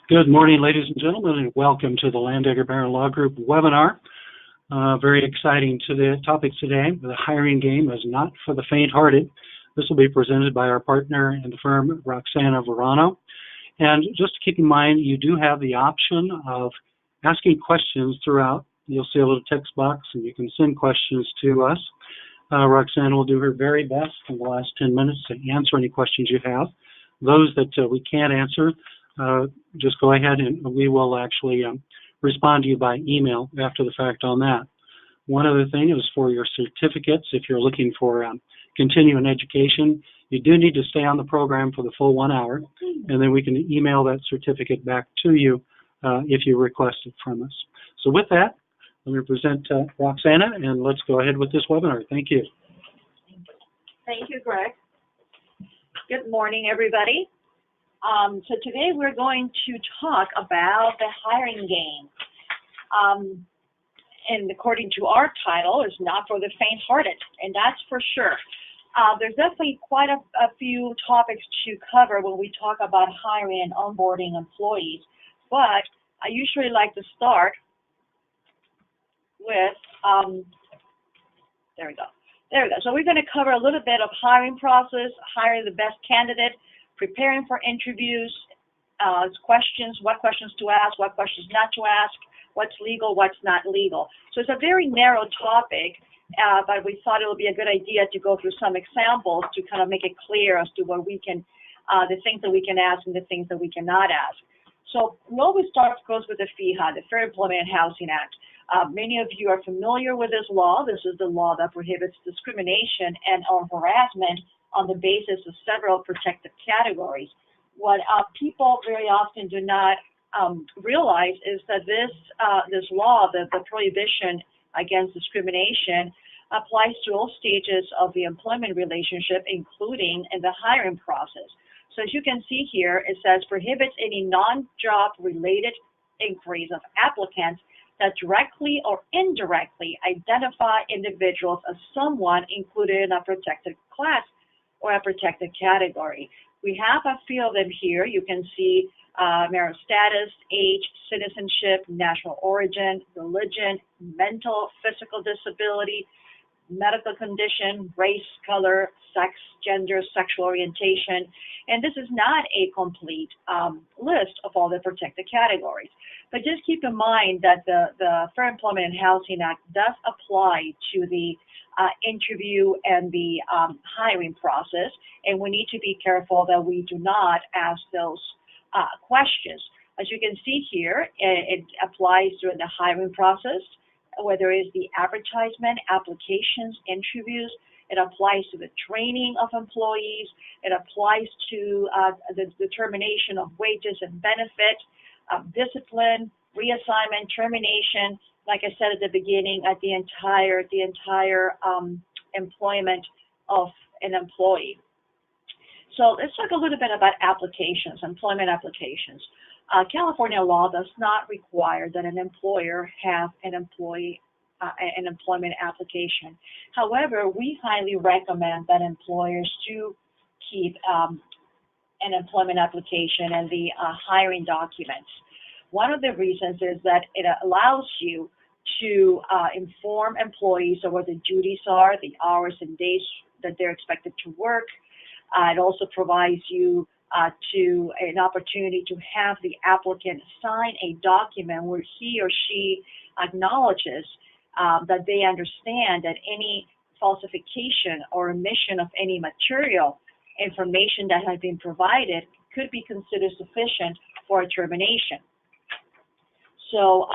Good morning, ladies and gentlemen, and welcome to the Landegger Barron Law Group webinar. Very exciting topic today. The hiring game is not for the faint-hearted. This will be presented by our partner in the firm, Roxana Verano. And just to keep in mind, you do have the option of asking questions throughout. You'll see a little text box, and you can send questions to us. Roxana will do her very best in the last 10 minutes to answer any questions you have. Those that we can't answer, just go ahead and we will actually respond to you by email after the fact on that. One other thing is for your certificates, if you're looking for continuing education, you do need to stay on the program for the full 1 hour, and then we can email that certificate back to you if you request it from us. So with that, let me present Roxana, and let's go ahead with this webinar. Thank you. Thank you, Greg. Good morning, everybody. So today we're going to talk about the hiring game. And according to our title, it's not for the faint-hearted, and that's for sure. There's definitely quite a few topics to cover when we talk about hiring and onboarding employees, but I usually like to start with, there we go. So we're going to cover a little bit of hiring process, hiring the best candidate, preparing for interviews, questions, what questions to ask, what questions not to ask, what's legal, what's not legal. So it's a very narrow topic, but we thought it would be a good idea to go through some examples to kind of make it clear as to what we can, the things that we can ask and the things that we cannot ask. So we always start, goes with the FEHA, the Fair Employment and Housing Act. Many of you are familiar with this law. This is the law that prohibits discrimination and or harassment on the basis of several protected categories. What people very often do not realize is that this law, the prohibition against discrimination, applies to all stages of the employment relationship, including in the hiring process. So as you can see here, it says prohibits any non-job related inquiries of applicants that directly or indirectly identify individuals as someone included in a protected class or a protected category. We have a few of them here. You can see marital status, age, citizenship, national origin, religion, mental, physical disability, medical condition, race, color, sex, gender, sexual orientation. And this is not a complete list of all the protected categories. But just keep in mind that the Fair Employment and Housing Act does apply to the interview and the hiring process, and we need to be careful that we do not ask those questions. As you can see here, it applies during the hiring process, whether it's the advertisement, applications, interviews. It applies to the training of employees. It applies to the determination of wages and benefits, discipline, reassignment, termination, like I said at the beginning, at the entire employment of an employee. So let's talk a little bit about applications, employment applications. California law does not require that an employer have an employment application. However, we highly recommend that employers do keep an employment application and the hiring documents. One of the reasons is that it allows you to inform employees of what the duties are, the hours and days that they're expected to work. It also provides you to an opportunity to have the applicant sign a document where he or she acknowledges that they understand that any falsification or omission of any material information that has been provided could be considered sufficient for a termination. So,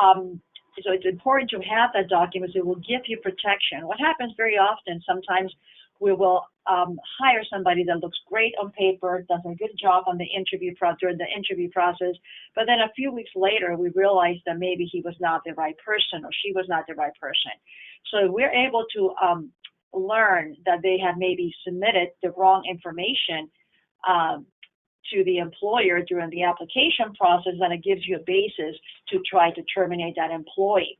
so it's important to have that document. It will give you protection. What happens very often, sometimes we will hire somebody that looks great on paper, does a good job on the during the interview process, but then a few weeks later we realize that maybe he was not the right person or she was not the right person. So we're able to learn that they have maybe submitted the wrong information to the employer during the application process, and it gives you a basis to try to terminate that employee.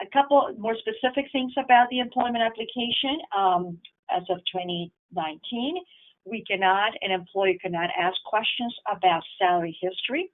A couple more specific things about the employment application. As of 2019, an employer cannot ask questions about salary history.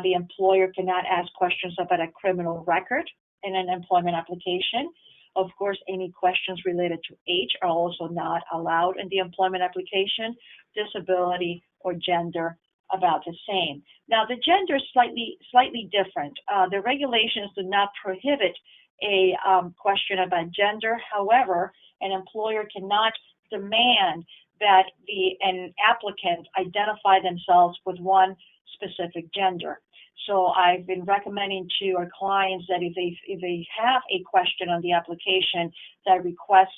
The employer cannot ask questions about a criminal record in an employment application. Of course, any questions related to age are also not allowed in the employment application. Disability or gender, about the same. Now, the gender is slightly different. The regulations do not prohibit a question about gender. However, an employer cannot demand that an applicant identify themselves with one specific gender. So I've been recommending to our clients that if they have a question on the application that requests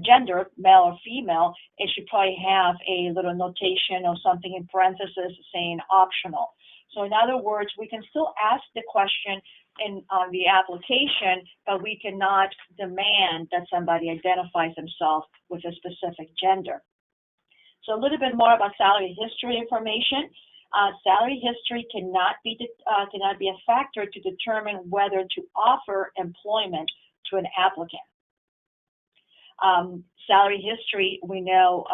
gender, male or female, it should probably have a little notation or something in parentheses saying optional. So in other words, we can still ask the question on the application, but we cannot demand that somebody identifies themselves with a specific gender. So a little bit more about salary history information. Salary history cannot be a factor to determine whether to offer employment to an applicant. Salary history, we know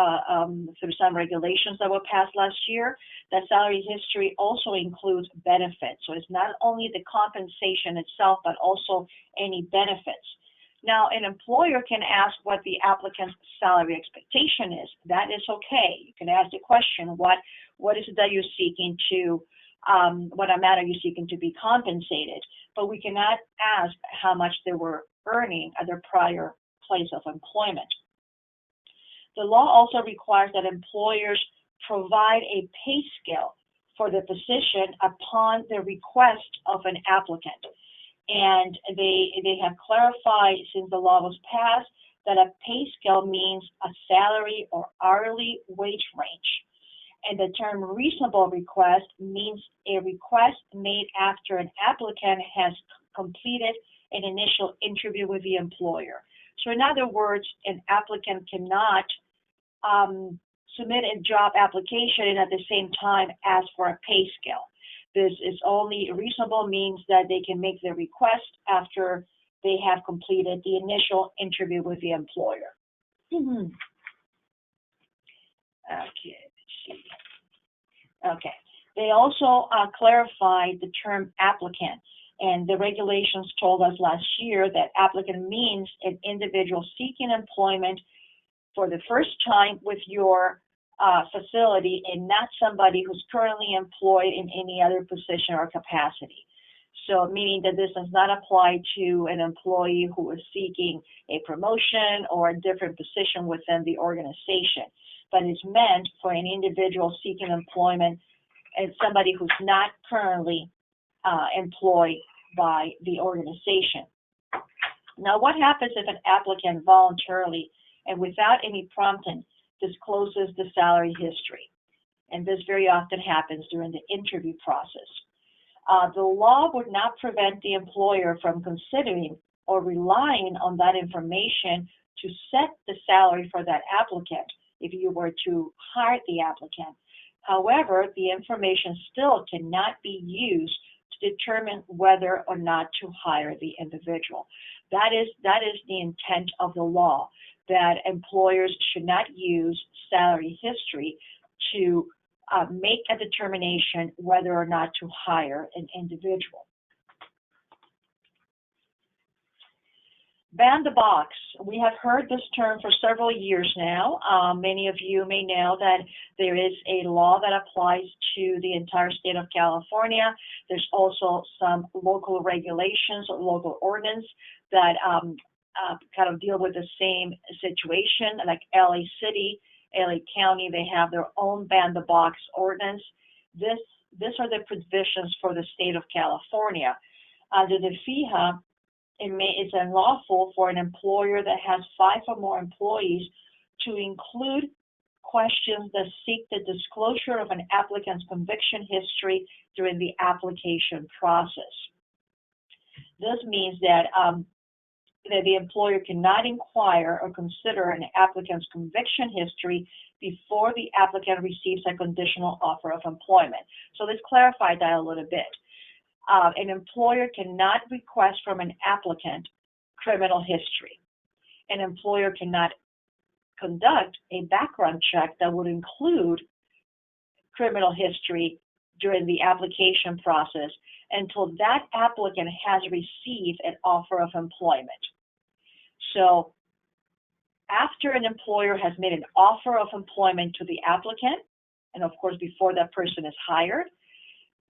through some regulations that were passed last year, that salary history also includes benefits. So it's not only the compensation itself, but also any benefits. Now, an employer can ask what the applicant's salary expectation is. That is okay. You can ask the question, what is it that you're seeking to, what amount are you seeking to be compensated? But we cannot ask how much they were earning at their prior place of employment. The law also requires that employers provide a pay scale for the position upon the request of an applicant. And they have clarified since the law was passed that a pay scale means a salary or hourly wage range. And the term reasonable request means a request made after an applicant has completed an initial interview with the employer. So in other words, an applicant cannot submit a job application and at the same time ask for a pay scale. This is only reasonable means that they can make the request after they have completed the initial interview with the employer. Okay, let's see. Okay, they also clarified the term applicant. And the regulations told us last year that applicant means an individual seeking employment for the first time with your facility and not somebody who's currently employed in any other position or capacity. So meaning that this does not apply to an employee who is seeking a promotion or a different position within the organization, but is meant for an individual seeking employment and somebody who's not currently employed by the organization. Now, what happens if an applicant voluntarily and without any prompting discloses the salary history? And this very often happens during the interview process. The law would not prevent the employer from considering or relying on that information to set the salary for that applicant if you were to hire the applicant. However, the information still cannot be used to determine whether or not to hire the individual. That is the intent of the law, that employers should not use salary history to make a determination whether or not to hire an individual. Ban the box. We have heard this term for several years now. Many of you may know that there is a law that applies to the entire state of California. There's also some local regulations or local ordinance that kind of deal with the same situation, like LA City, LA County, they have their own ban the box ordinance. These are the provisions for the state of California. Under the FEHA, it's unlawful for an employer that has 5 or more employees to include questions that seek the disclosure of an applicant's conviction history during the application process. This means that the employer cannot inquire or consider an applicant's conviction history before the applicant receives a conditional offer of employment. So let's clarify that a little bit. An employer cannot request from an applicant criminal history. An employer cannot conduct a background check that would include criminal history during the application process until that applicant has received an offer of employment. So after an employer has made an offer of employment to the applicant, and of course before that person is hired,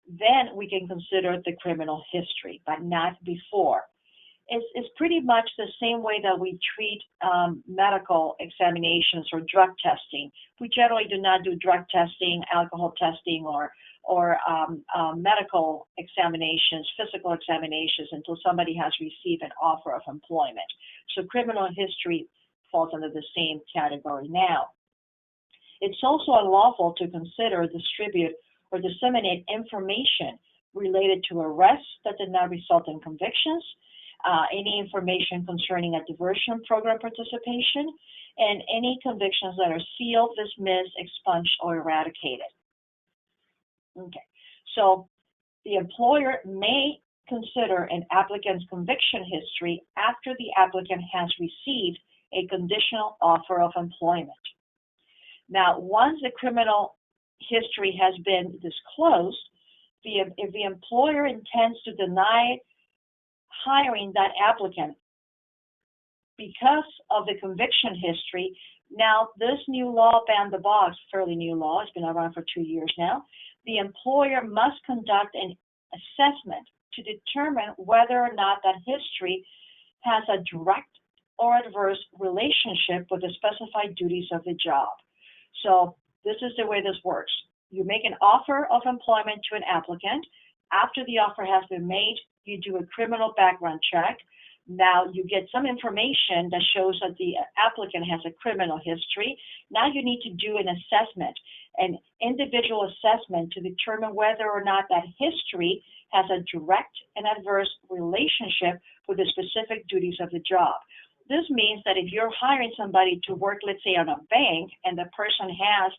then we can consider the criminal history, but not before. It's pretty much the same way that we treat medical examinations or drug testing. We generally do not do drug testing, alcohol testing, or medical examinations, physical examinations until somebody has received an offer of employment. So criminal history falls under the same category now. It's also unlawful to consider, distribute, or disseminate information related to arrests that did not result in convictions, any information concerning a diversion program participation, and any convictions that are sealed, dismissed, expunged, or eradicated. Okay, so the employer may consider an applicant's conviction history after the applicant has received a conditional offer of employment. Now, once the criminal history has been disclosed, if the employer intends to deny hiring that applicant because of the conviction history, now this new law banned the box, fairly new law, it's been around for 2 years now, the employer must conduct an assessment to determine whether or not that history has a direct or adverse relationship with the specified duties of the job. So this is the way this works. You make an offer of employment to an applicant. After the offer has been made, you do a criminal background check. Now you get some information that shows that the applicant has a criminal history. Now you need to do an assessment, an individual assessment to determine whether or not that history has a direct and adverse relationship with the specific duties of the job. This means that if you're hiring somebody to work, let's say, on a bank, and the person has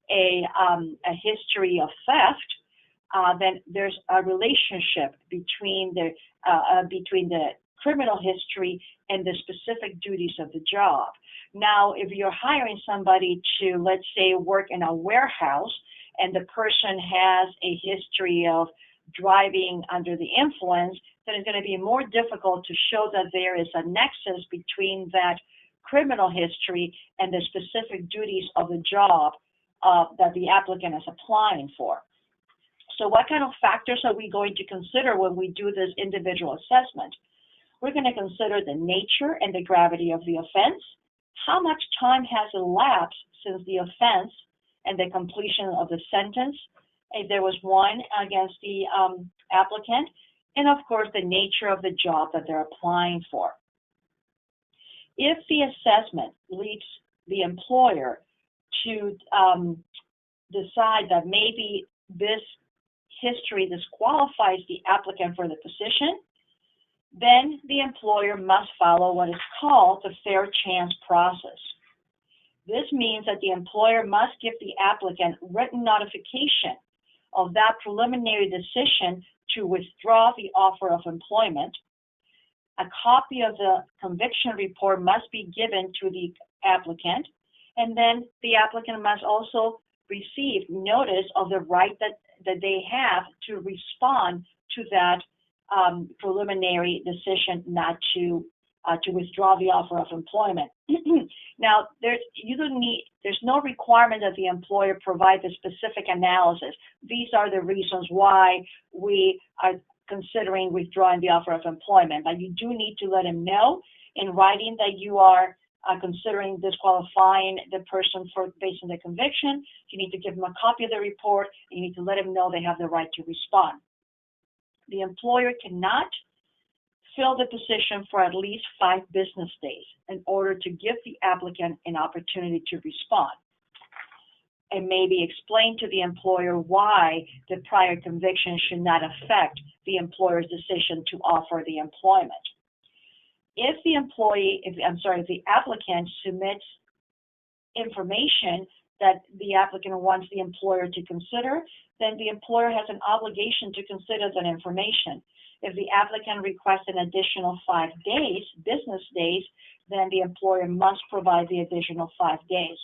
a history of theft, then there's a relationship between the criminal history and the specific duties of the job. Now, if you're hiring somebody to, let's say, work in a warehouse, and the person has a history of driving under the influence, then it's going to be more difficult to show that there is a nexus between that criminal history and the specific duties of the job that the applicant is applying for. So what kind of factors are we going to consider when we do this individual assessment? We're going to consider the nature and the gravity of the offense, how much time has elapsed since the offense and the completion of the sentence, if there was one against the applicant, and of course the nature of the job that they're applying for. If the assessment leads the employer to decide that maybe this history disqualifies the applicant for the position, then the employer must follow what is called the fair chance process. This means that the employer must give the applicant written notification of that preliminary decision to withdraw the offer of employment. A copy of the conviction report must be given to the applicant, and then the applicant must also receive notice of the right that they have to respond to that preliminary decision not to withdraw the offer of employment. Now, there's no requirement that the employer provide the specific analysis. These are the reasons why we are considering withdrawing the offer of employment, but you do need to let him know in writing that you are considering disqualifying the person based on the conviction. You need to give them a copy of the report, and you need to let them know they have the right to respond. The employer cannot fill the position for at least 5 business days in order to give the applicant an opportunity to respond, and maybe explain to the employer why the prior conviction should not affect the employer's decision to offer the employment. If the applicant submits information that the applicant wants the employer to consider, then the employer has an obligation to consider that information. If the applicant requests an additional 5 days, business days, then the employer must provide the additional 5 days.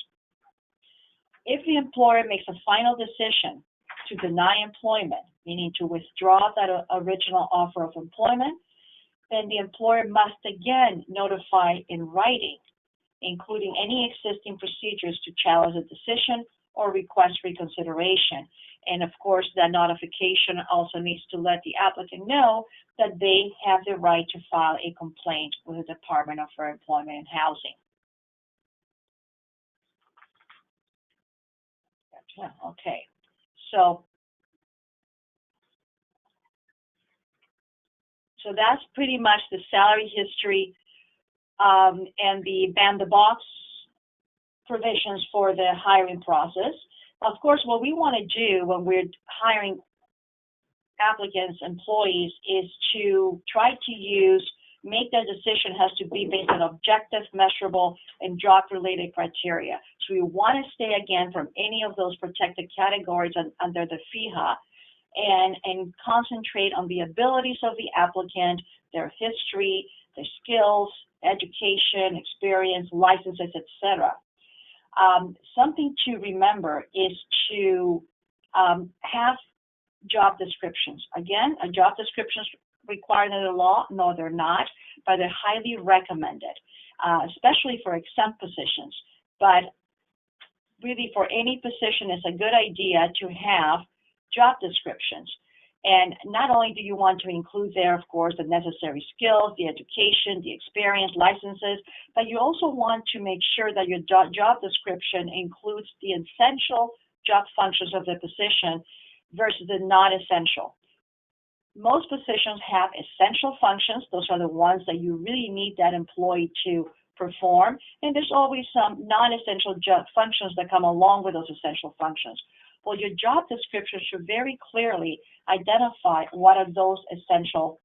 If the employer makes a final decision to deny employment, meaning to withdraw that original offer of employment, then the employer must again notify in writing, including any existing procedures to challenge the decision or request reconsideration. And of course, that notification also needs to let the applicant know that they have the right to file a complaint with the Department of Employment and Housing. Okay, so that's pretty much the salary history and the ban-the-box provisions for the hiring process. Of course, what we want to do when we're hiring applicants, employees, is to try to make that decision has to be based on objective, measurable, and job-related criteria. So we want to stay, again, from any of those protected categories under the FEHA and concentrate on the abilities of the applicant, their history, their skills, education, experience, licenses, etc. Something to remember is to have job descriptions. Again, a job descriptions required under the law? No, they're not, but they're highly recommended, especially for exempt positions. But really, for any position, it's a good idea to have job descriptions. And not only do you want to include there, of course, the necessary skills, the education, the experience, licenses, but you also want to make sure that your job description includes the essential job functions of the position versus the non-essential. Most positions have essential functions. Those are the ones that you really need that employee to perform. And there's always some non-essential job functions that come along with those essential functions. Well, your job description should very clearly identify what are those essential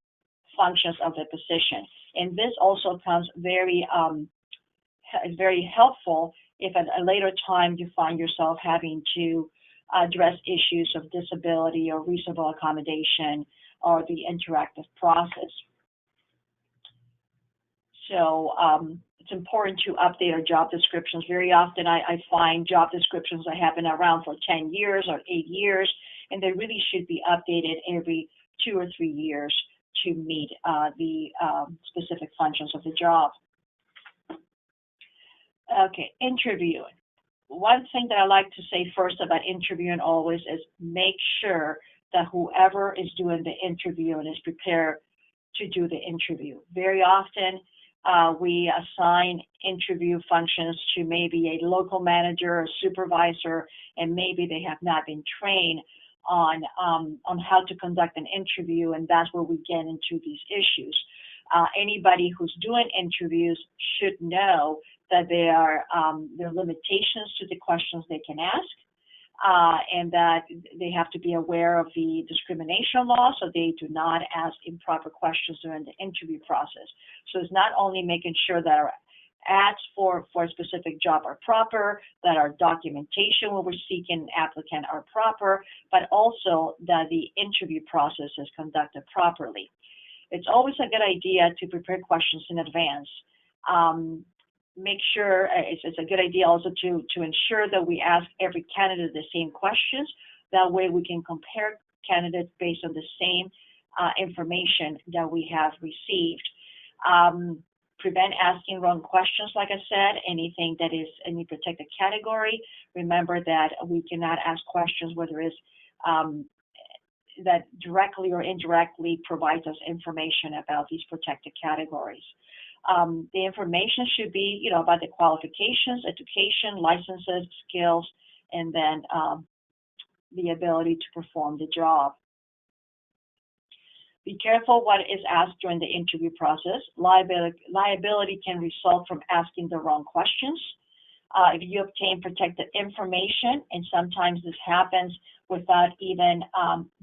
functions of the position. And this also comes very helpful if at a later time you find yourself having to address issues of disability or reasonable accommodation or the interactive process. So it's important to update our job descriptions. Very often I find job descriptions that have been around for 10 years or 8 years, and they really should be updated every 2 or 3 years to meet the specific functions of the job. Okay, interviewing. One thing that I like to say first about interviewing always is make sure that whoever is doing the interviewing is prepared to do the interview. Very often, we assign interview functions to maybe a local manager or supervisor, and maybe they have not been trained on how to conduct an interview, and that's where we get into these issues. Anybody who's doing interviews should know that there are limitations to the questions they can ask, and that they have to be aware of the discrimination law, so they do not ask improper questions during the interview process. So it's not only making sure that our ads for a specific job are proper, that our documentation when we're seeking an applicant are proper, but also that the interview process is conducted properly. It's always a good idea to prepare questions in advance. Make sure it's a good idea also to ensure that we ask every candidate the same questions. That way we can compare candidates based on the same information that we have received. Prevent asking wrong questions, like I said, anything that is any protected category. Remember that we cannot ask questions whether it's that directly or indirectly provides us information about these protected categories. The information should be, about the qualifications, education, licenses, skills, and then the ability to perform the job. Be careful what is asked during the interview process. Liability can result from asking the wrong questions. If you obtain protected information, and sometimes this happens without even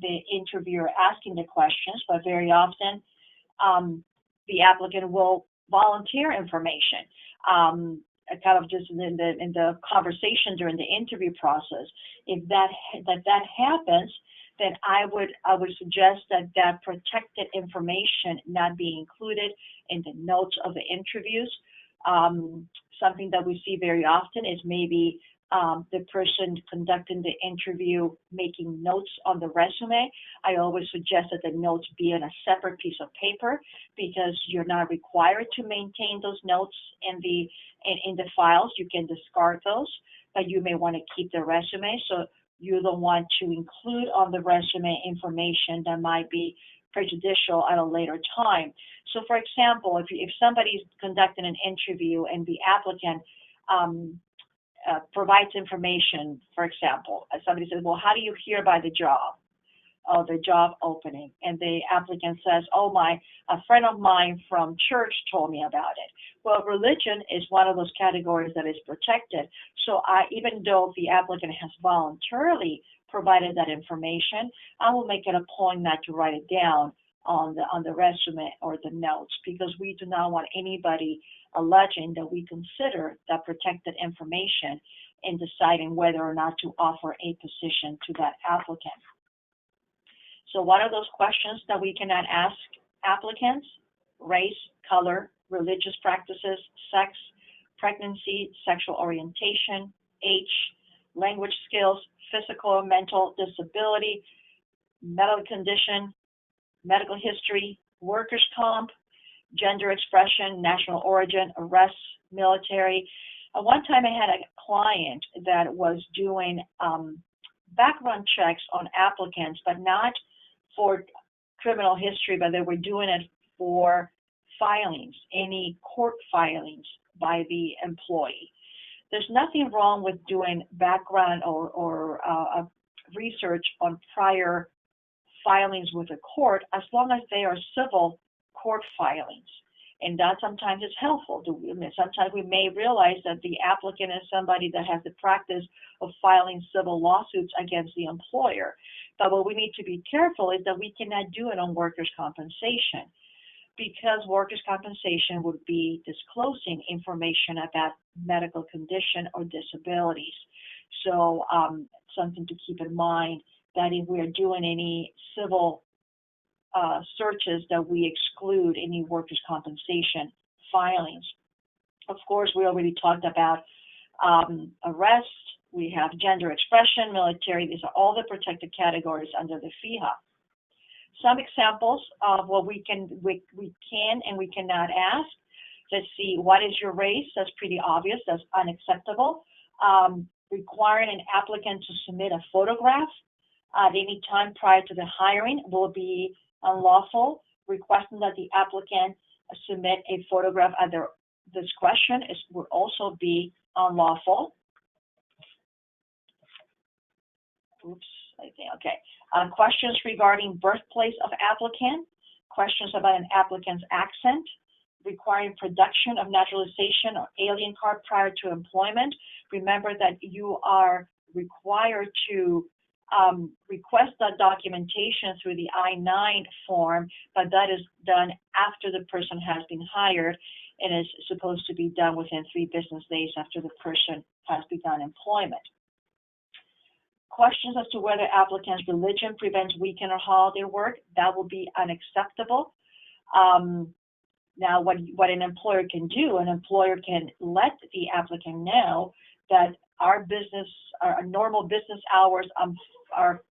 the interviewer asking the questions, but very often the applicant will volunteer information. kind of just in the conversation during the interview process. If that happens, then I would suggest that protected information not be included in the notes of the interviews. Something that we see very often is maybe the person conducting the interview making notes on the resume. I always suggest that the notes be on a separate piece of paper, because you're not required to maintain those notes in the files. You can discard those, but you may want to keep the resume. So you don't want to include on the resume information that might be prejudicial at a later time. So for example, if somebody's conducting an interview and the applicant provides information, for example, somebody says, well, how do you hear about the job? Oh, the job opening. And the applicant says, oh, a friend of mine from church told me about it. Well, religion is one of those categories that is protected. So even though the applicant has voluntarily provided that information, I will make it a point not to write it down on the resume or the notes, because we do not want anybody alleging that we consider that protected information in deciding whether or not to offer a position to that applicant. So what are those questions that we cannot ask applicants? Race, color, religious practices, sex, pregnancy, sexual orientation, age, language skills, physical or mental disability, medical condition, medical history, workers' comp, gender expression, national origin, arrests, military. One time I had a client that was doing background checks on applicants, but not for criminal history, but they were doing it for filings, any court filings by the employee. There's nothing wrong with doing background or research on prior filings with the court, as long as they are civil court filings. And that sometimes is helpful. Sometimes we may realize that the applicant is somebody that has the practice of filing civil lawsuits against the employer. But what we need to be careful is that we cannot do it on workers' compensation, because workers' compensation would be disclosing information about medical condition or disabilities. So something to keep in mind, that if we're doing any civil searches, that we exclude any workers' compensation filings. Of course, we already talked about arrest. We have gender expression, military. These are all the protected categories under the FEHA. Some examples of what we can and we cannot ask. Let's see, what is your race? That's pretty obvious. That's unacceptable. Requiring an applicant to submit a photograph at any time prior to the hiring will be unlawful. Requesting that the applicant submit a photograph at their discretion would also be unlawful. Oops, I think, okay. Questions regarding birthplace of applicant, questions about an applicant's accent, requiring production of naturalization or alien card prior to employment. Remember that you are required to request that documentation through the I-9 form, but that is done after the person has been hired and is supposed to be done within 3 business days after the person has begun employment. Questions as to whether applicant's religion prevents weekend or holiday work, that will be unacceptable. Now, what an employer can do, an employer can let the applicant know that our normal business hours are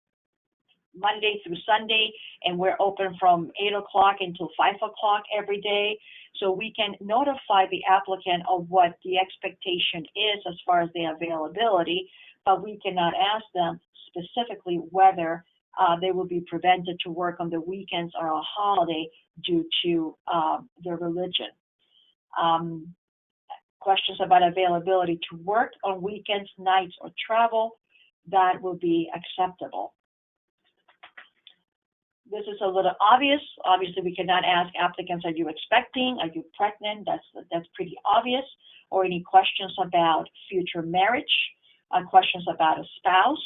Monday through Sunday, and we're open from 8 o'clock until 5 o'clock every day. So we can notify the applicant of what the expectation is as far as the availability, but we cannot ask them specifically whether they will be prevented to work on the weekends or a holiday due to their religion. Questions about availability to work on weekends, nights, or travel, that will be acceptable. This is a little obvious. Obviously, we cannot ask applicants, are you expecting? Are you pregnant? That's pretty obvious. Or any questions about future marriage, questions about a spouse,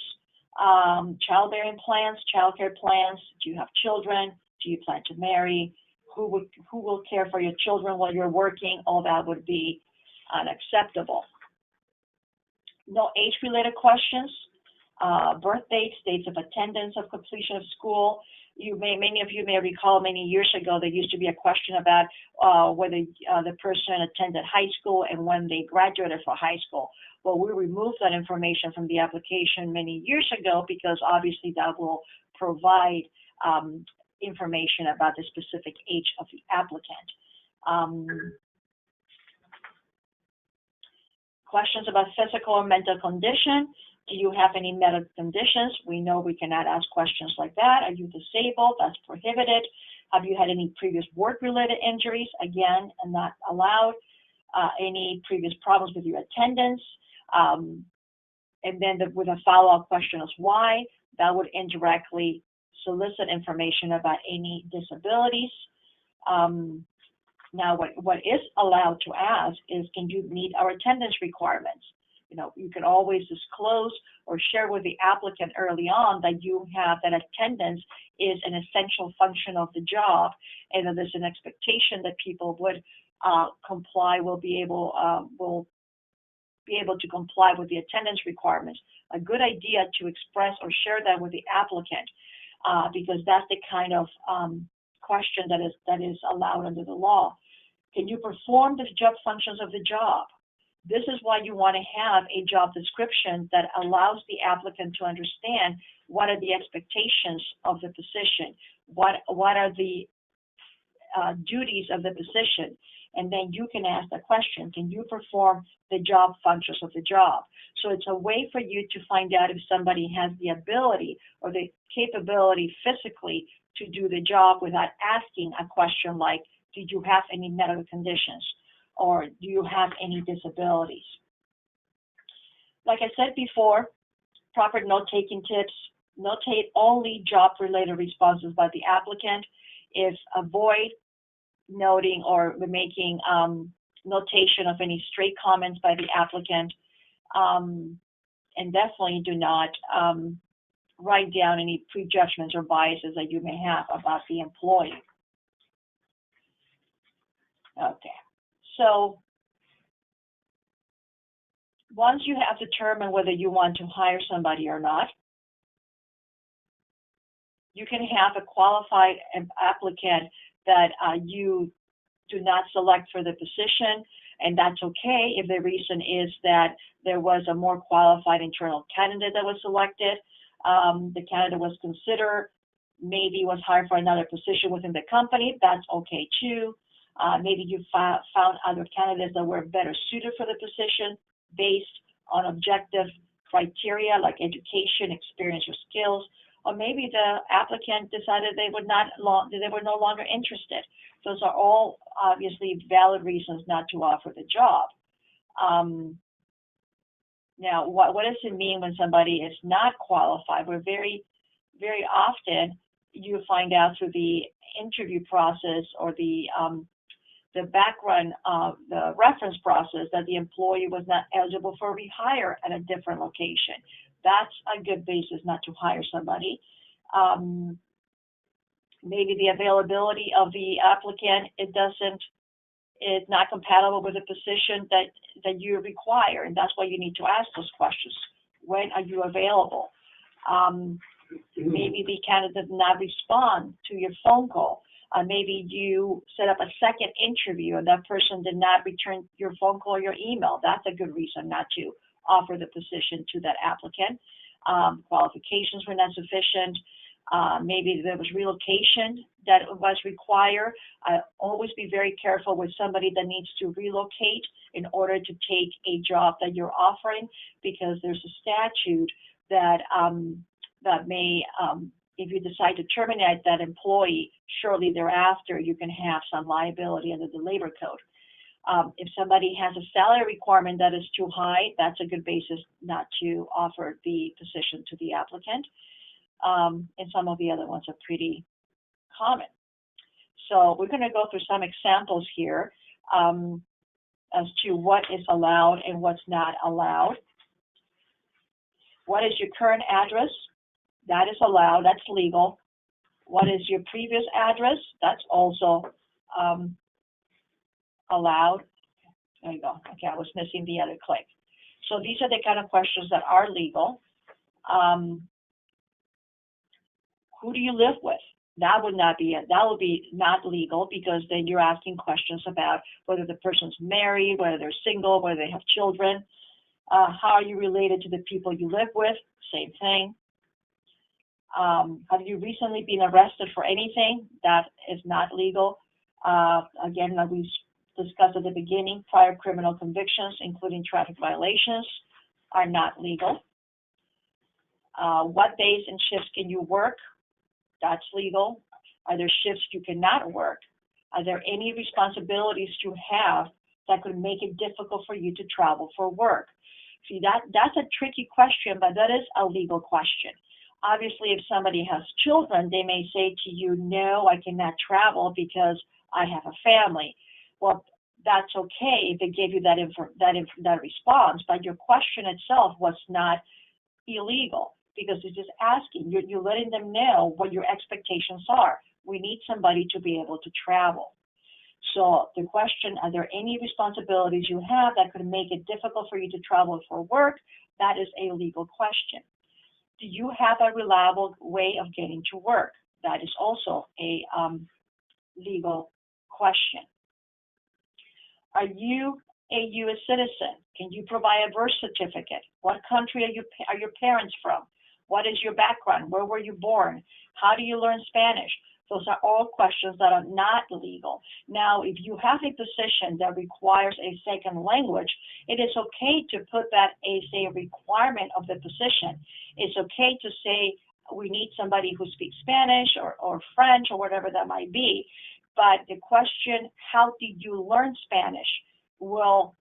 childbearing plans, childcare plans. Do you have children? Do you plan to marry? Who will care for your children while you're working? All that would be unacceptable. No age-related questions, birth dates, dates of attendance, of completion of school. Many of you may recall many years ago there used to be a question about whether the person attended high school and when they graduated from high school. Well, we removed that information from the application many years ago because obviously that will provide information about the specific age of the applicant. Questions about physical or mental condition. Do you have any medical conditions? We know we cannot ask questions like that. Are you disabled? That's prohibited. Have you had any previous work-related injuries? Again, not allowed. Any previous problems with your attendance? And then with a follow-up question as why, that would indirectly solicit information about any disabilities. Now, what is allowed to ask is, can you meet our attendance requirements? You know, you can always disclose or share with the applicant early on that you have that attendance is an essential function of the job, and that there's an expectation that people would comply, will be able to comply with the attendance requirements. A good idea to express or share that with the applicant, because that's the kind of question that is allowed under the law. Can you perform the job functions of the job? This is why you want to have a job description that allows the applicant to understand what are the expectations of the position, what are the duties of the position, and then you can ask the question, can you perform the job functions of the job? So it's a way for you to find out if somebody has the ability or the capability physically to do the job without asking a question like, did you have any medical conditions? Or do you have any disabilities? Like I said before, proper note-taking tips. Notate only job-related responses by the applicant. Avoid noting or making notation of any stray comments by the applicant. And definitely do not write down any prejudgments or biases that you may have about the employee. Okay. So once you have determined whether you want to hire somebody or not, you can have a qualified applicant that you do not select for the position, and that's okay if the reason is that there was a more qualified internal candidate that was selected. The candidate was considered, maybe was hired for another position within the company, that's okay too. Maybe you found other candidates that were better suited for the position based on objective criteria like education, experience, or skills. Or maybe the applicant decided they were no longer interested. Those are all obviously valid reasons not to offer the job. Now, what does it mean when somebody is not qualified? We're very, very often you find out through the interview process or the background of the reference process that the employee was not eligible for rehire at a different location. That's a good basis not to hire somebody. Maybe the availability of the applicant, it's not compatible with the position that you require, and that's why you need to ask those questions. When are you available? Maybe the candidate did not respond to your phone call. Maybe you set up a second interview and that person did not return your phone call or your email. That's a good reason not to offer the position to that applicant. Qualifications were not sufficient. Maybe there was relocation that was required. Always be very careful with somebody that needs to relocate in order to take a job that you're offering, because there's a statute that may, if you decide to terminate that employee shortly thereafter, you can have some liability under the labor code. If somebody has a salary requirement that is too high, that's a good basis not to offer the position to the applicant. And some of the other ones are pretty common. So we're going to go through some examples here as to what is allowed and what's not allowed. What is your current address? That is allowed, that's legal. What is your previous address? That's also allowed. There you go. Okay, I was missing the other click. So these are the kind of questions that are legal. Who do you live with? That would be not legal, because then you're asking questions about whether the person's married, whether they're single, whether they have children. How are you related to the people you live with? Same thing. Have you recently been arrested for anything? That is not legal. Again, like we discussed at the beginning, prior criminal convictions, including traffic violations, are not legal. What days and shifts can you work? That's legal. Are there shifts you cannot work? Are there any responsibilities you have that could make it difficult for you to travel for work? See, that's a tricky question, but that is a legal question. Obviously, if somebody has children, they may say to you, no, I cannot travel because I have a family. Well, that's okay if they gave you that response, but your question itself was not illegal, because it's just asking. You're letting them know what your expectations are. We need somebody to be able to travel. So the question, are there any responsibilities you have that could make it difficult for you to travel for work? That is a legal question. Do you have a reliable way of getting to work? That is also a legal question. Are you a U.S. citizen? Can you provide a birth certificate? What country are your parents from? What is your background? Where were you born? How do you learn Spanish? Those are all questions that are not legal. Now, if you have a position that requires a second language, it is okay to put that as a requirement of the position. It's okay to say we need somebody who speaks Spanish or French or whatever that might be. But the question, how did you learn Spanish, will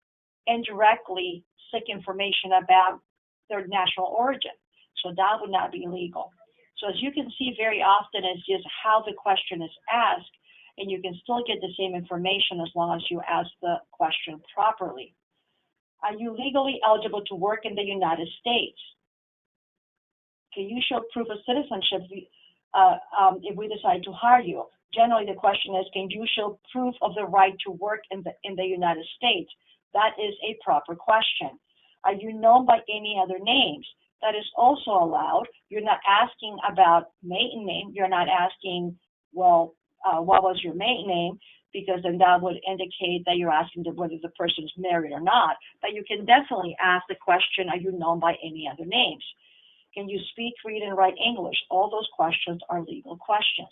indirectly seek information about their national origin. So that would not be legal. So as you can see, very often it's just how the question is asked, and you can still get the same information as long as you ask the question properly. Are you legally eligible to work in the United States? Can you show proof of citizenship if we decide to hire you? Generally, the question is, can you show proof of the right to work in the United States? That is a proper question. Are you known by any other names? That is also allowed. You're not asking about maiden name. You're not asking, well, what was your maiden name? Because then that would indicate that you're asking whether the person is married or not. But you can definitely ask the question, are you known by any other names? Can you speak, read, and write English? All those questions are legal questions.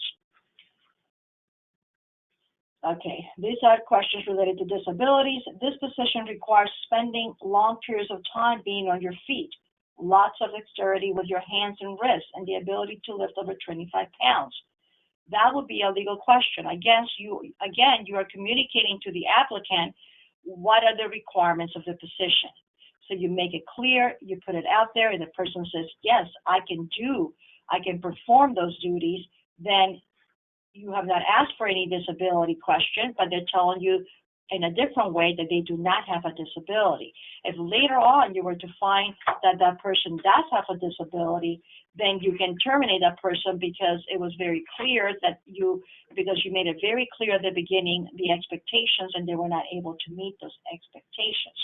Okay, these are questions related to disabilities. This position requires spending long periods of time being on your feet, lots of dexterity with your hands and wrists, and the ability to lift over 25 pounds. That would be a legal question. Again, you are communicating to the applicant what are the requirements of the position. So you make it clear, you put it out there, and the person says, yes, I can perform those duties. Then you have not asked for any disability question, but they're telling you in a different way that they do not have a disability. If later on you were to find that that person does have a disability, then you can terminate that person because it was very clear that because you made it very clear at the beginning the expectations, and they were not able to meet those expectations.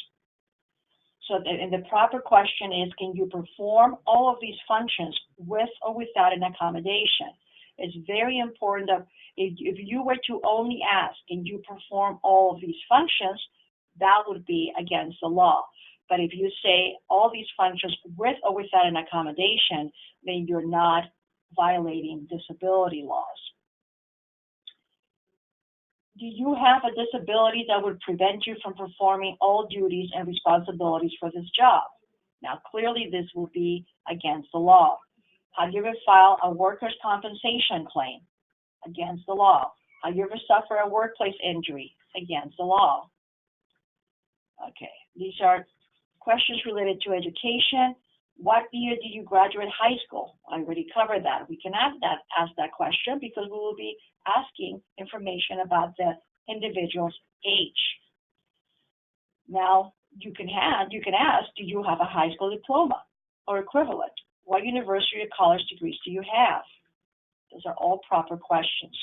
So the proper question is, can you perform all of these functions with or without an accommodation? It's very important that if you were to only ask, can you perform all of these functions, that would be against the law. But if you say all these functions with or without an accommodation, then you're not violating disability laws. Do you have a disability that would prevent you from performing all duties and responsibilities for this job? Now, clearly this will be against the law. Have you ever filed a workers' compensation claim? Against the law. Have you ever suffered a workplace injury? Against the law. Okay, these are questions related to education. What year did you graduate high school? I already covered that. We can ask that question because we will be asking information about the individual's age. Now, you can ask, do you have a high school diploma or equivalent? What university or college degrees do you have? Those are all proper questions.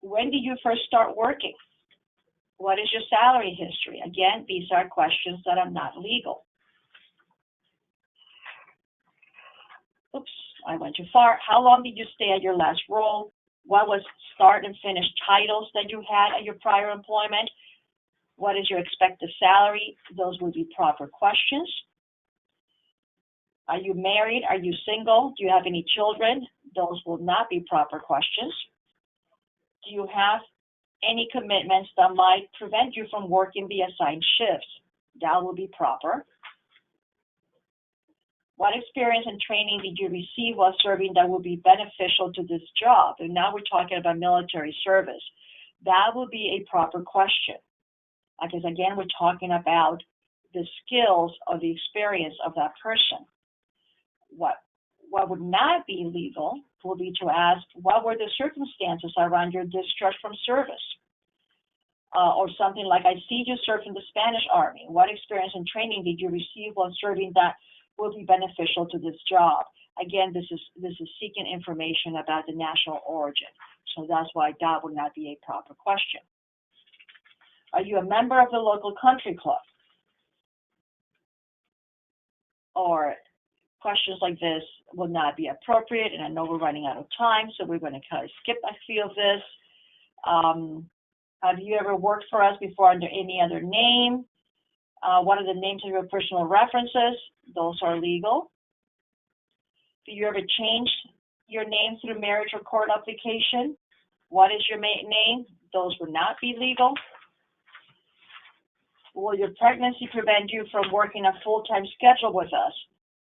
When did you first start working? What is your salary history? Again, these are questions that are not legal. Oops, I went too far. How long did you stay at your last role? What was start and finish titles that you had at your prior employment? What is your expected salary? Those would be proper questions. Are you married? Are you single? Do you have any children? Those will not be proper questions. Do you have any commitments that might prevent you from working the assigned shifts? That will be proper. What experience and training did you receive while serving that will be beneficial to this job? And now we're talking about military service. That will be a proper question. Because again, we're talking about the skills or the experience of that person. What would not be legal will be to ask, what were the circumstances around your discharge from service? Or something like, I see you served in the Spanish Army. What experience and training did you receive while serving that will be beneficial to this job? Again, this is seeking information about the national origin. So that's why that would not be a proper question. Are you a member of the local country club? Or questions like this will not be appropriate, and I know we're running out of time, so we're going to kind of skip a few of this. Have you ever worked for us before under any other name? What are the names of your personal references? Those are legal. Do you ever change your name through marriage or court application? What is your name? Those would not be legal. Will your pregnancy prevent you from working a full-time schedule with us?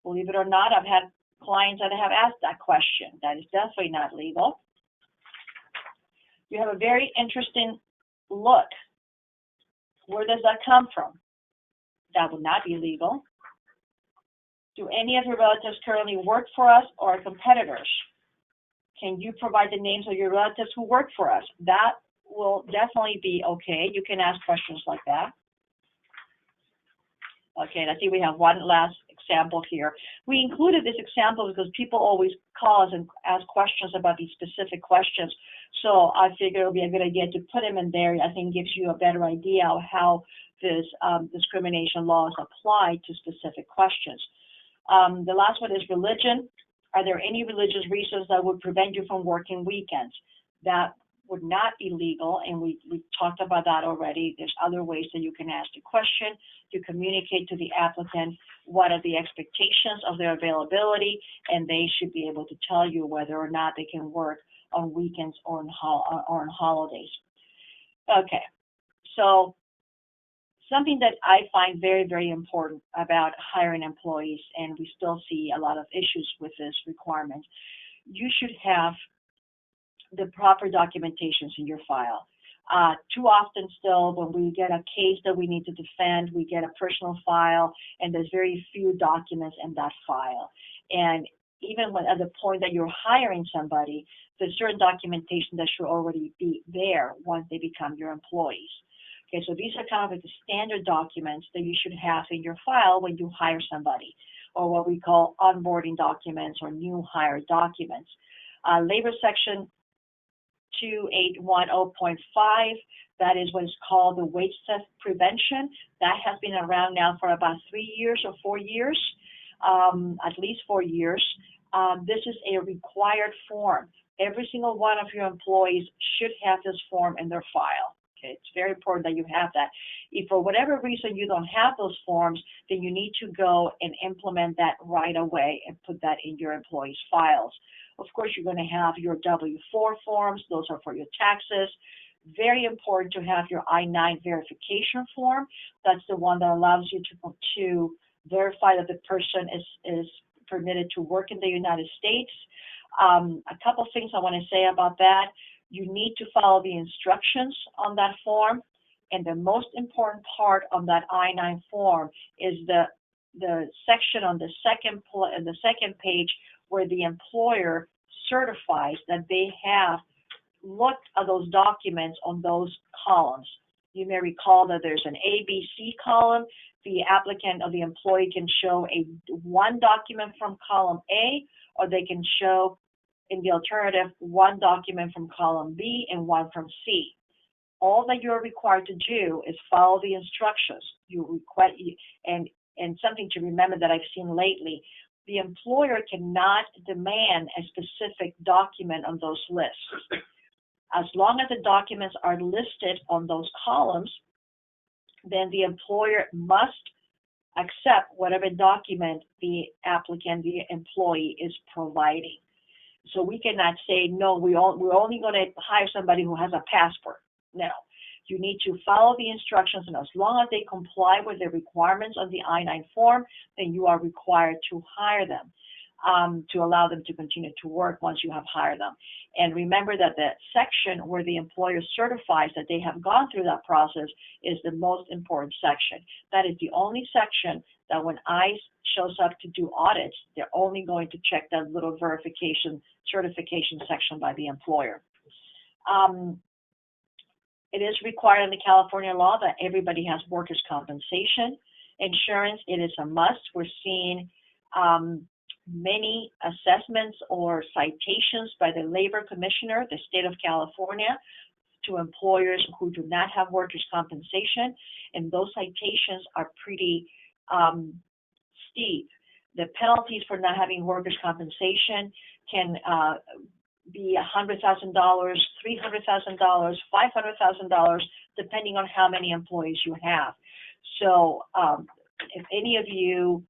Believe it or not, I've had clients that have asked that question. That is definitely not legal. You have a very interesting look. Where does that come from? That would not be legal. Do any of your relatives currently work for us or are competitors? Can you provide the names of your relatives who work for us? That will definitely be okay. You can ask questions like that. Okay, and I think we have one last example here. We included this example because people always call us and ask questions about these specific questions. So I figured it would be a good idea to put them in there. I think gives you a better idea of how this discrimination laws apply to specific questions. The last one is religion. Are there any religious reasons that would prevent you from working weekends? That would not be legal, and we talked about that already. There's other ways that you can ask the question to communicate to the applicant what are the expectations of their availability, and they should be able to tell you whether or not they can work on weekends or on holidays. Okay, so something that I find very, very important about hiring employees, and we still see a lot of issues with this requirement, you should have the proper documentations in your file. Too often still, when we get a case that we need to defend, we get a personal file, and there's very few documents in that file. And even when at the point that you're hiring somebody, there's certain documentation that should already be there once they become your employees. Okay, so these are kind of like the standard documents that you should have in your file when you hire somebody, or what we call onboarding documents or new hire documents. Labor section 2810.5, that is what is called the wage theft prevention. That has been around now for about 3 years or 4 years, at least 4 years. This is a required form. Every single one of your employees should have this form in their file. Okay, it's very important that you have that. If for whatever reason you don't have those forms, then you need to go and implement that right away and put that in your employees' files. Of course, you're going to have your W-4 forms. Those are for your taxes. Very important to have your I-9 verification form. That's the one that allows you to verify that the person is permitted to work in the United States. A couple things I want to say about that. You need to follow the instructions on that form. And the most important part on that I-9 form is the section on the second page where the employer certifies that they have looked at those documents on those columns. You may recall that there's an A, B, C column. The applicant or the employee can show one document from column A, or they can show, in the alternative, one document from column B and one from C. all that you're required to do is follow the instructions. And something to remember that I've seen lately, the employer cannot demand a specific document on those lists. As long as the documents are listed on those columns, then the employer must accept whatever document the applicant, the employee, is providing. So we cannot say, no, we're only going to hire somebody who has a passport. No. You need to follow the instructions, and as long as they comply with the requirements of the I-9 form, then you are required to hire them, to allow them to continue to work once you have hired them. And remember that the section where the employer certifies that they have gone through that process is the most important section. That is the only section that when ICE shows up to do audits, they're only going to check that little certification section by the employer. It is required under California law that everybody has workers' compensation insurance. It is a must. We're seeing many assessments or citations by the Labor Commissioner, the state of California, to employers who do not have workers' compensation, and those citations are pretty steep. The penalties for not having workers' compensation can be $100,000, $300,000, $500,000, depending on how many employees you have. So if any of you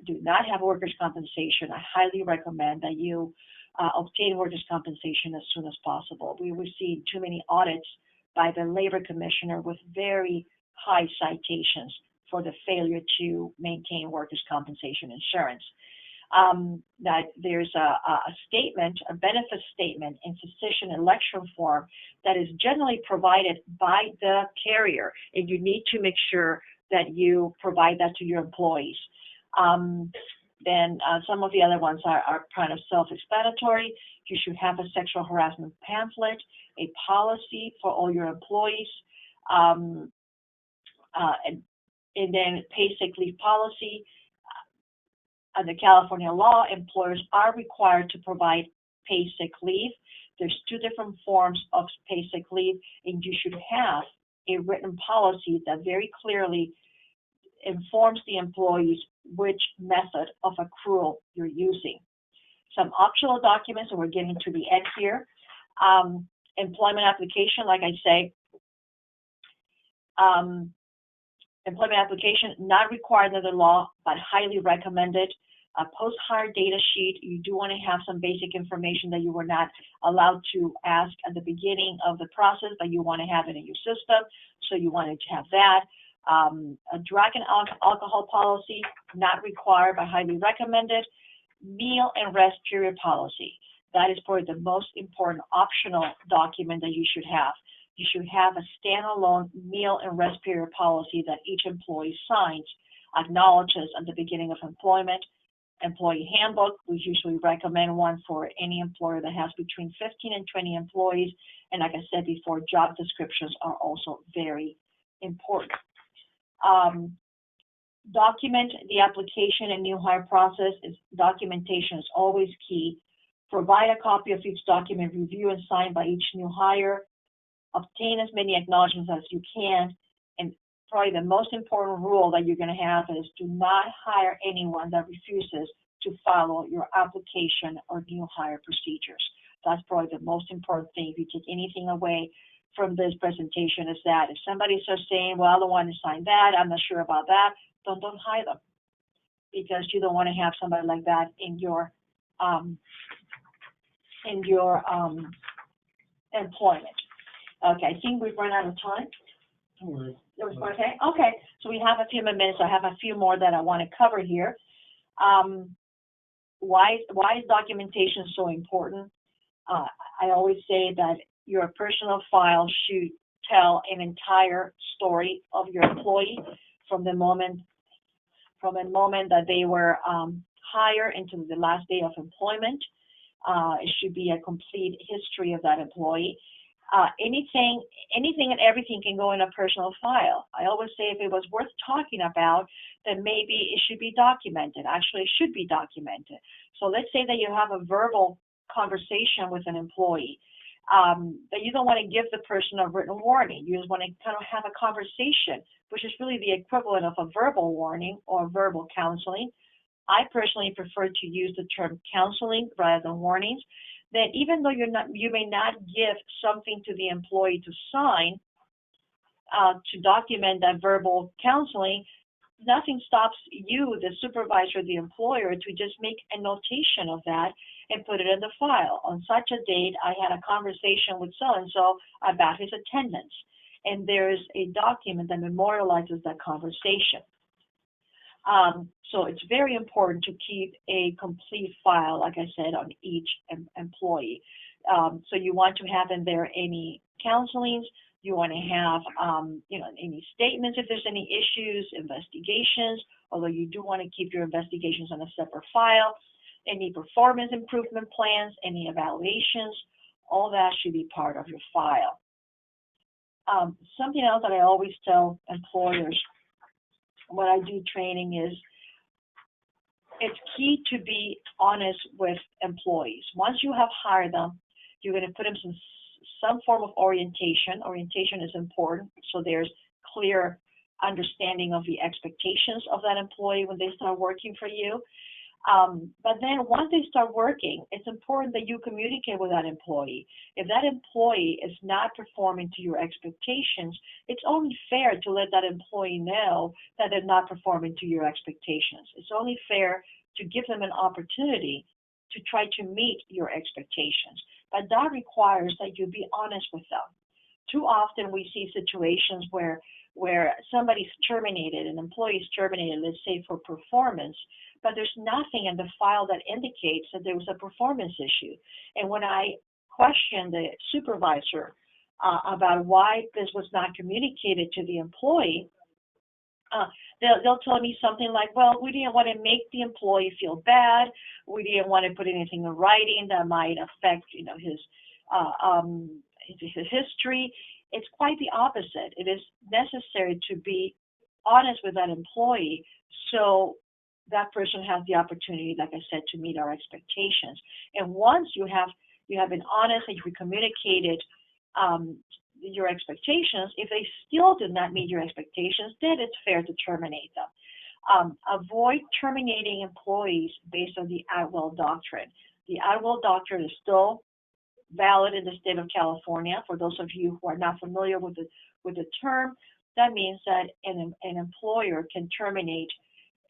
do not have workers' compensation, I highly recommend that you obtain workers' compensation as soon as possible. We receive too many audits by the Labor Commissioner with very high citations for the failure to maintain workers' compensation insurance. That there's a statement, a benefit statement in physician election form that is generally provided by the carrier, and you need to make sure that you provide that to your employees. Then some of the other ones are kind of self-explanatory. You should have a sexual harassment pamphlet, a policy for all your employees, and then paid sick leave policy. Under California law, employers are required to provide paid sick leave. There's two different forms of paid sick leave, and you should have a written policy that very clearly informs the employees which method of accrual you're using. Some optional documents, and we're getting to the end here. Employment application, like I say, employment application, not required under the law, but highly recommended. A post-hire data sheet, you do want to have some basic information that you were not allowed to ask at the beginning of the process, but you want to have it in your system, so you wanted to have that. A drug and alcohol policy, not required, but highly recommended. Meal and rest period policy. That is probably the most important optional document that you should have. You should have a standalone meal and rest period policy that each employee signs, acknowledges at the beginning of employment. Employee handbook, we usually recommend one for any employer that has between 15 and 20 employees. And like I said before, job descriptions are also very important. Document the application and new hire process. Documentation is always key. Provide a copy of each document reviewed and signed by each new hire. Obtain as many acknowledgments as you can. And probably the most important rule that you're going to have is do not hire anyone that refuses to follow your application or new hire procedures. That's probably the most important thing. If you take anything away from this presentation, is that if somebody starts saying, well, I don't want to sign that, I'm not sure about that, don't hire them, because you don't want to have somebody like that in your employment. Okay, I think we've run out of time. Okay. Okay, so we have a few more minutes. I have a few more that I want to cover here. Why is documentation so important? I always say that your personal file should tell an entire story of your employee from the moment that they were hired until the last day of employment. It should be a complete history of that employee. Anything and everything can go in a personal file. I always say if it was worth talking about, then maybe it should be documented. Actually, it should be documented. So let's say that you have a verbal conversation with an employee. But you don't want to give the person a written warning. You just want to kind of have a conversation, which is really the equivalent of a verbal warning or verbal counseling. I personally prefer to use the term counseling rather than warnings. That even though you may not give something to the employee to sign to document that verbal counseling, nothing stops you, the supervisor, the employer, to just make a notation of that and put it in the file. On such a date, I had a conversation with so-and-so about his attendance. And there's a document that memorializes that conversation. So it's very important to keep a complete file, like I said, on each employee. So you want to have in there any counselings. You want to have, any statements if there's any issues, investigations, although you do want to keep your investigations on a separate file, any performance improvement plans, any evaluations, all that should be part of your file. Something else that I always tell employers when I do training is it's key to be honest with employees. Once you have hired them, you're going to put them in some form of orientation. Orientation is important, so there's clear understanding of the expectations of that employee when they start working for you. But then once they start working, it's important that you communicate with that employee. If that employee is not performing to your expectations, it's only fair to let that employee know that they're not performing to your expectations. It's only fair to give them an opportunity to try to meet your expectations. But that requires that you be honest with them. Too often we see situations where somebody's terminated, an employee is terminated, let's say for performance, but there's nothing in the file that indicates that there was a performance issue. And when I question the supervisor about why this was not communicated to the employee, they'll tell me something like, well, we didn't want to make the employee feel bad. We didn't want to put anything in writing that might affect, his history. It's quite the opposite. It is necessary to be honest with that employee so that person has the opportunity, like I said, to meet our expectations. And once you have been honest and you've communicated your expectations, if they still did not meet your expectations, then it's fair to terminate them. Avoid terminating employees based on the at-will doctrine. The at-will doctrine is still valid in the state of California. For those of you who are not familiar with the term, that means that an employer can terminate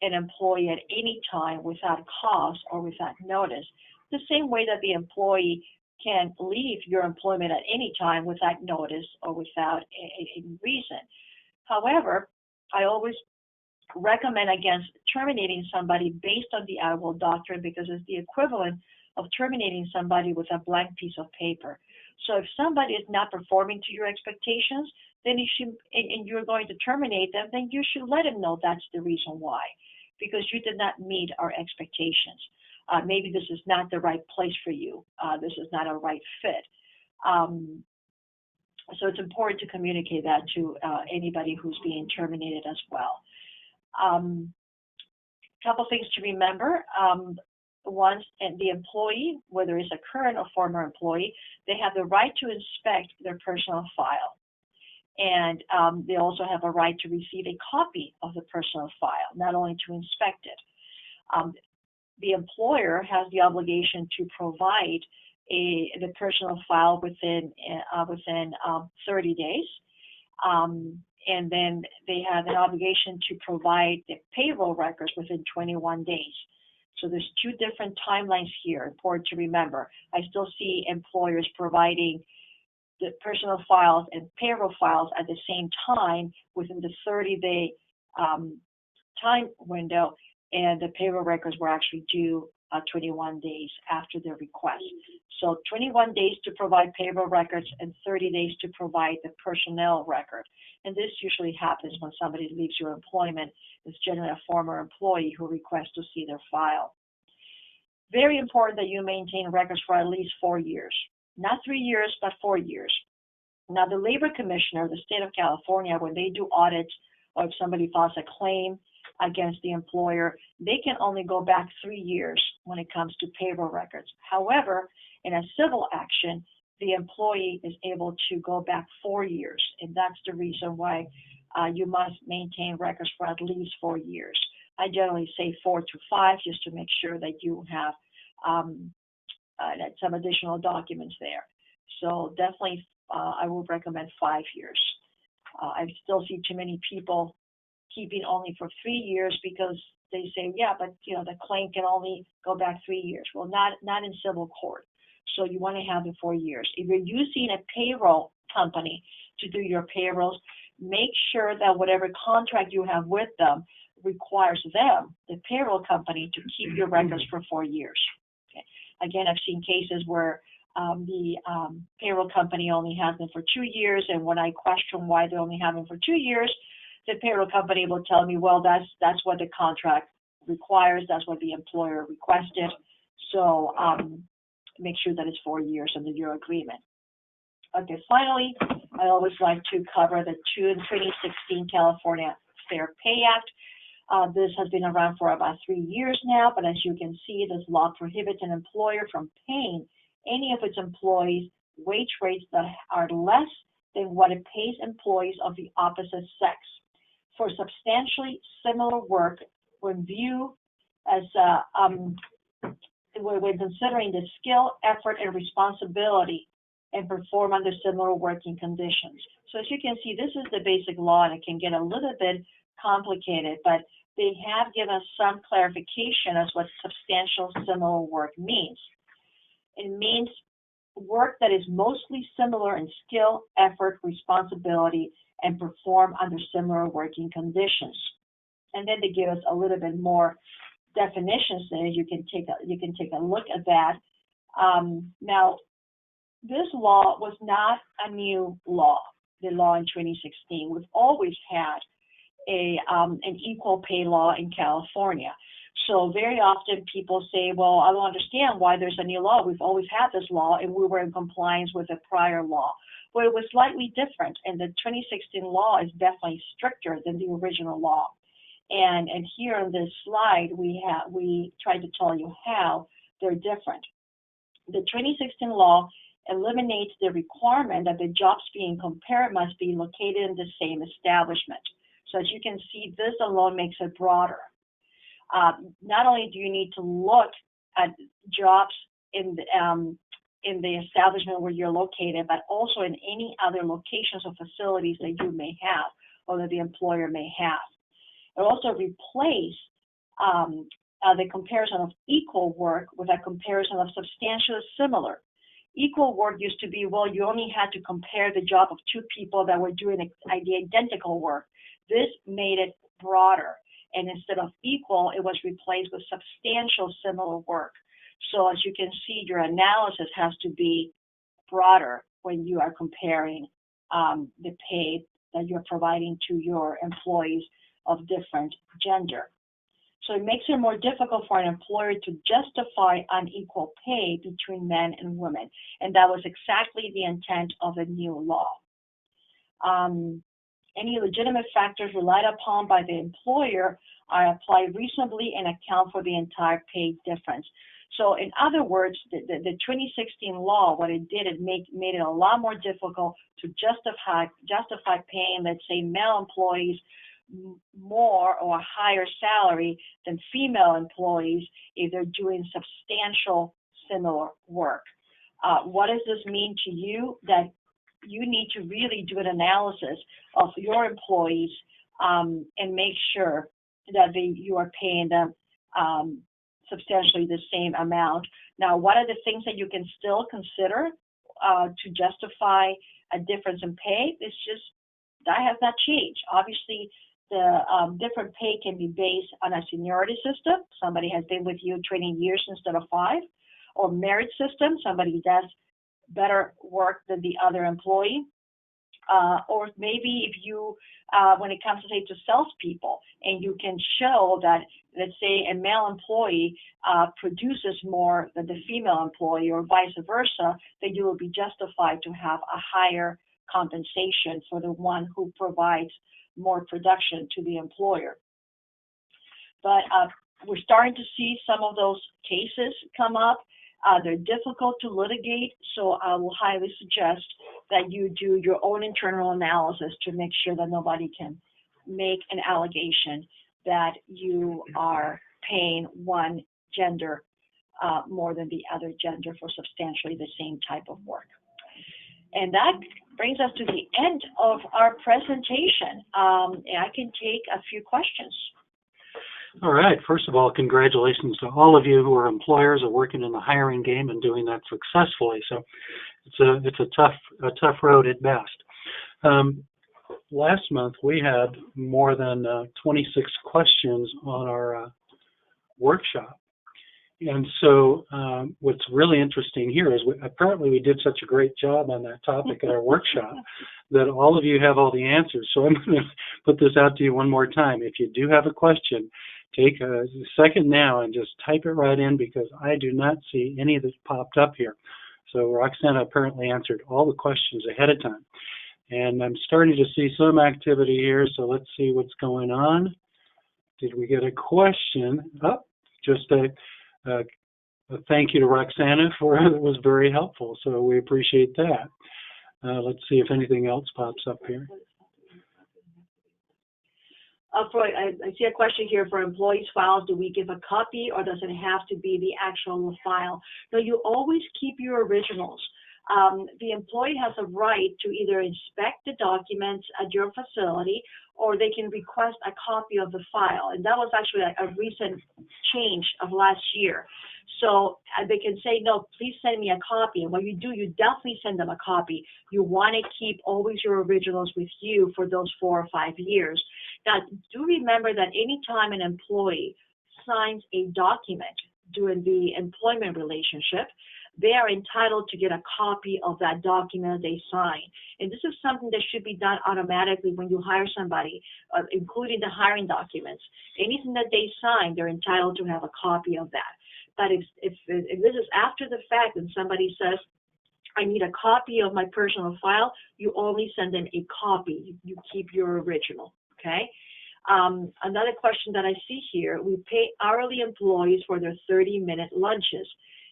an employee at any time without cause or without notice, the same way that the employee can leave your employment at any time without notice or without any reason. However, I always recommend against terminating somebody based on the at-will doctrine because it's the equivalent of terminating somebody with a blank piece of paper. So if somebody is not performing to your expectations, then and you're going to terminate them, then you should let them know that's the reason why, because you did not meet our expectations. Maybe this is not the right place for you. This is not a right fit. So it's important to communicate that to anybody who's being terminated as well. Couple things to remember. Once the employee, whether it's a current or former employee, they have the right to inspect their personal file. And they also have a right to receive a copy of the personal file, not only to inspect it. The employer has the obligation to provide the personal file within 30 days. And then they have an obligation to provide the payroll records within 21 days. So there's two different timelines here, important to remember. I still see employers providing the personal files and payroll files at the same time within the 30-day time window, and the payroll records were actually due 21 days after their request. So 21 days to provide payroll records and 30 days to provide the personnel record. And this usually happens when somebody leaves your employment. It's generally a former employee who requests to see their file. Very important that you maintain records for at least 4 years. Not 3 years, but 4 years. Now, the Labor Commissioner of the state of California, when they do audits or if somebody files a claim against the employer, they can only go back 3 years when it comes to payroll records. However, in a civil action, the employee is able to go back 4 years, and that's the reason why you must maintain records for at least 4 years. I generally say 4 to 5 just to make sure that you have some additional documents there. So definitely, I would recommend 5 years. I still see too many people keeping only for 3 years because they say, yeah, but the claim can only go back 3 years. Well, not in civil court. So you want to have it 4 years. If you're using a payroll company to do your payrolls, make sure that whatever contract you have with them requires them, the payroll company, to keep your records for 4 years. Okay. Again, I've seen cases where the payroll company only has them for 2 years, and when I question why they only have them for 2 years, the payroll company will tell me, well, that's what the contract requires, that's what the employer requested. So make sure that it's 4 years under your agreement. Okay, finally, I always like to cover the 2016 California Fair Pay Act. This has been around for about 3 years now, but as you can see, this law prohibits an employer from paying any of its employees wage rates that are less than what it pays employees of the opposite sex for substantially similar work when viewed as when considering the skill, effort, and responsibility and perform under similar working conditions. So as you can see, this is the basic law, and it can get a little bit complicated, but they have given us some clarification as what substantial similar work means. It means work that is mostly similar in skill, effort, responsibility, and perform under similar working conditions. And then they give us a little bit more definitions there. You can take a look at that. Now, this law was not a new law, the law in 2016. We've always had an equal pay law in California. So very often people say, well, I don't understand why there's a new law. We've always had this law, and we were in compliance with the prior law. Well, it was slightly different, and the 2016 law is definitely stricter than the original law. And here on this slide, we tried to tell you how they're different. The 2016 law eliminates the requirement that the jobs being compared must be located in the same establishment. So as you can see, this alone makes it broader. Not only do you need to look at jobs in the establishment where you're located, but also in any other locations or facilities that you may have or that the employer may have. It also replaces the comparison of equal work with a comparison of substantially similar. Equal work used to be, well, you only had to compare the job of two people that were doing the identical work. This made it broader. And instead of equal, it was replaced with substantial similar work. So as you can see, your analysis has to be broader when you are comparing the pay that you're providing to your employees of different gender. So it makes it more difficult for an employer to justify unequal pay between men and women. And that was exactly the intent of the new law. Any legitimate factors relied upon by the employer are applied reasonably and account for the entire pay difference. So in other words, the 2016 law, what it did, it made it a lot more difficult to justify paying, let's say, male employees more or a higher salary than female employees if they're doing substantial similar work. What does this mean to you? That you need to really do an analysis of your employees and make sure that you are paying them substantially the same amount. Now, what are the things that you can still consider to justify a difference in pay? It's just that has not changed. Obviously, the different pay can be based on a seniority system. Somebody has been with you 20 years instead of 5, or merit system. Somebody does better work than the other employee. Or maybe if you, when it comes to, say, to salespeople, and you can show that, let's say, a male employee produces more than the female employee, or vice versa, then you will be justified to have a higher compensation for the one who provides more production to the employer. But we're starting to see some of those cases come up. They're difficult to litigate, so I will highly suggest that you do your own internal analysis to make sure that nobody can make an allegation that you are paying one gender more than the other gender for substantially the same type of work. And that brings us to the end of our presentation. And I can take a few questions. All right. First of all, congratulations to all of you who are employers or working in the hiring game and doing that successfully. So it's a tough road at best. Last month we had more than 26 questions on our workshop. And so what's really interesting here is apparently we did such a great job on that topic at our workshop that all of you have all the answers. So I'm going to put this out to you one more time. If you do have a question, take a second now and just type it right in, because I do not see any that popped up here. So Roxana apparently answered all the questions ahead of time. And I'm starting to see some activity here, so let's see what's going on. Did we get a question? Oh, just a thank you to Roxana for it. It was very helpful, so we appreciate that. Let's see if anything else pops up here. I see a question here for employees' files. Do we give a copy, or does it have to be the actual file? No, you always keep your originals. The employee has a right to either inspect the documents at your facility, or they can request a copy of the file. And that was actually a recent change of last year. So they can say, no, please send me a copy. And what you do, you definitely send them a copy. You want to keep always your originals with you for those 4 or 5 years. Now, do remember that anytime an employee signs a document during the employment relationship, they are entitled to get a copy of that document they sign. And this is something that should be done automatically when you hire somebody, including the hiring documents. Anything that they sign, they're entitled to have a copy of that. But if this is after the fact and somebody says, I need a copy of my personal file, you only send them a copy. You keep your original, okay? Another question that I see here, we pay hourly employees for their 30-minute lunches.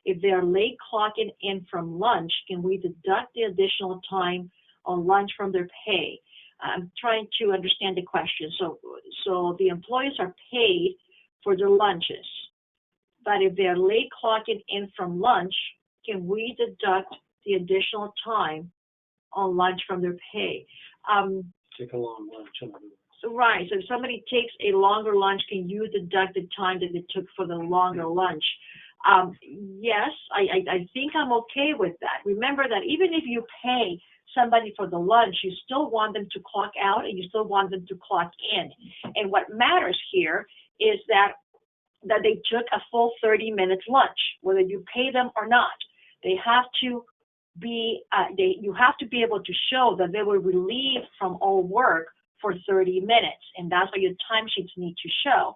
If they are late clocking in from lunch, can we deduct the additional time on lunch from their pay? I'm trying to understand the question. So the employees are paid for their lunches, but if they're late clocking in from lunch, can we deduct the additional time on lunch from their pay? Take a long lunch. Right. So if somebody takes a longer lunch, can you deduct the time that it took for the longer lunch? Yes, I think I'm okay with that. Remember that even if you pay somebody for the lunch, you still want them to clock out and you still want them to clock in. And what matters here is that they took a full 30 minutes lunch, whether you pay them or not. They have to be, you have to be able to show that they were relieved from all work for 30 minutes, and that's what your timesheets need to show.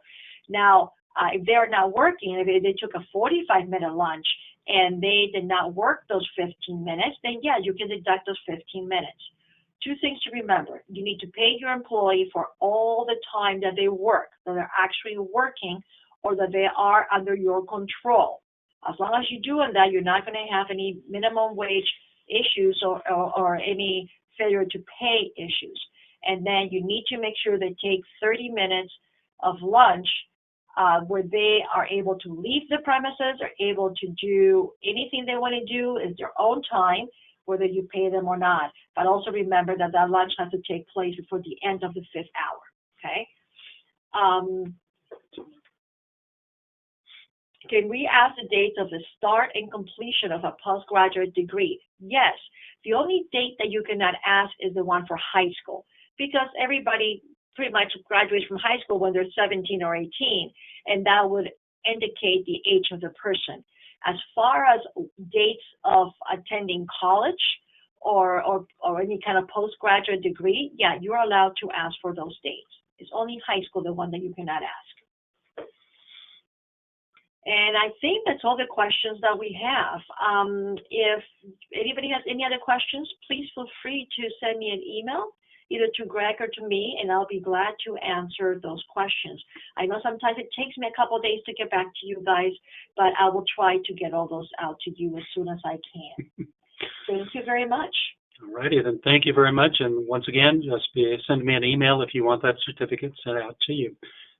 Now, if they're not working, if they took a 45-minute lunch and they did not work those 15 minutes, then yeah, you can deduct those 15 minutes. Two things to remember. You need to pay your employee for all the time that they work, that they're actually working or that they are under your control. As long as you're doing that, you're not going to have any minimum wage issues or any failure to pay issues. And then you need to make sure they take 30 minutes of lunch where they are able to leave the premises, are able to do anything they want to do is their own time, whether you pay them or not. But also remember that that lunch has to take place before the end of the 5th hour, okay? Can we ask the dates of the start and completion of a postgraduate degree? Yes. The only date that you cannot ask is the one for high school, because everybody pretty much graduates from high school when they're 17 or 18, and that would indicate the age of the person. As far as dates of attending college or any kind of postgraduate degree, yeah, you're allowed to ask for those dates. It's only high school, the one that you cannot ask. And I think that's all the questions that we have. If anybody has any other questions, please feel free to send me an email. either to Greg or to me, and I'll be glad to answer those questions. I know sometimes it takes me a couple of days to get back to you guys, but I will try to get all those out to you as soon as I can. Thank you very much. All righty, then thank you very much. And once again, just send me an email if you want that certificate sent out to you.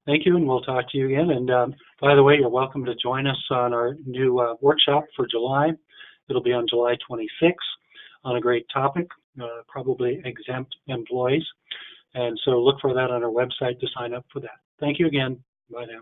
Thank you, and we'll talk to you again. And by the way, you're welcome to join us on our new workshop for July. It'll be on July 26th on a great topic, probably exempt employees. And so look for that on our website to sign up for that. Thank you again. Bye now.